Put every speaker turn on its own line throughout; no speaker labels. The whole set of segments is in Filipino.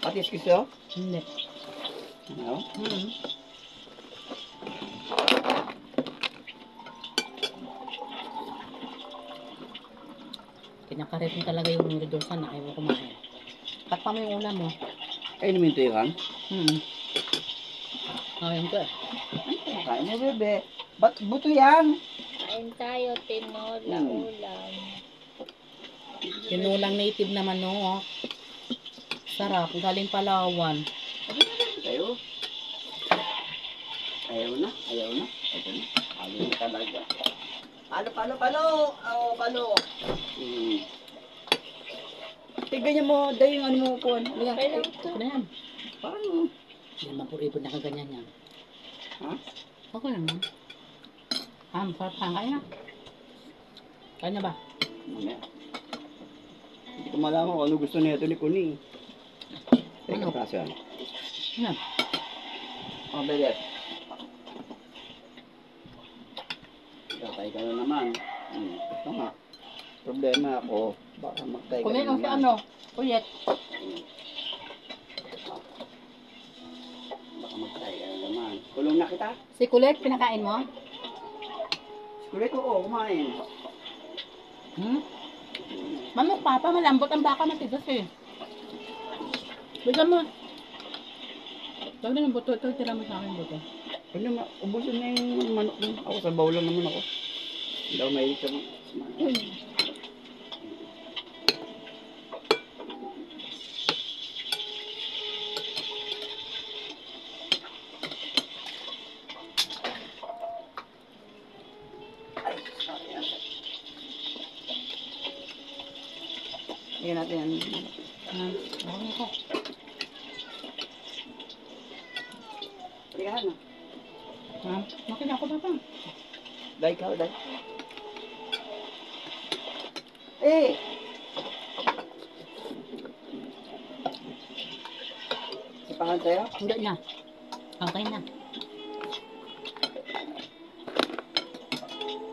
Patis gusto?
Hindi.
Ano?
Kinakarit mo talaga yung redosa na ayaw kumain. Takpa mo yung ulam mo.
Ay, namin ito yan?
Ayun ko eh.
Ay, kumakain mo, bebe. Ba't buto yan?
Kain tayo, tinola, ulam.
Tinulang native naman no. Sarap. Galing Palawan.
Sabi na rin tayo. Ayaw na, ayaw na. Ito na. Ayaw na talaga. Palo. Oh, palo. Tignan niya mo, dahil yung ano mo po.
Okay lang to.
Ano yan?
Paano?
Hindi naman po ipon na kaganyan yan.
Ha?
Okay lang yan. Sarap ka. Kaya na. Kaya na ba?
Mamaya. Hindi ko malaman kung ano gusto niya ito ni Kuning. Teka,
Ano?
kaso yan.
Yan.
Oh, bebe. Tatay ka na naman. Ito nga. Problema ako. Baka magtay ka
Kunin
na
ang si
naman.
ano. Kuyet.
Baka magtay ka na naman. Kulong na kita?
Si Kulit, pinakain mo?
Kulit ko, kumain.
Manok papa, malambot ang baka matigas eh. Bigyan mo. Tawag na ng buto. Ito, tira mo sa akin buto.
Ano na, ubusin na yung manok mo. Ako sa bawlan naman ako. Hindi ako mahilig sa manok. Tingnan natin yan.
Ako na ko.
Tingnan na.
Makin ako papa.
Dahil ka, dahil. Eh! Sipahan tayo?
Hindi na. Okay na.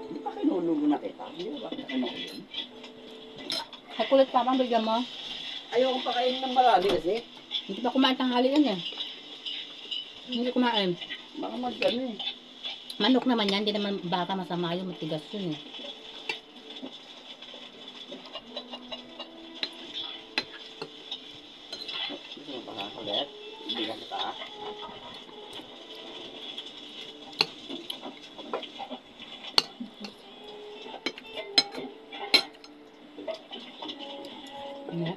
Hindi pa kinulugo na kita. Hindi ba? Ano ko yun?
Ay Kulit papa, bigyan mo.
Ayaw kong pakainin ng marami kasi.
Hindi pa kumain tanghali yan eh. Hindi kumain.
Baka mag-ano eh.
Manok naman yan, hindi naman baka masama yun, matigas yun eh.
Gusto mo pa ulit? Hindi ka kita.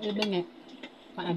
Ibang eh. Paan?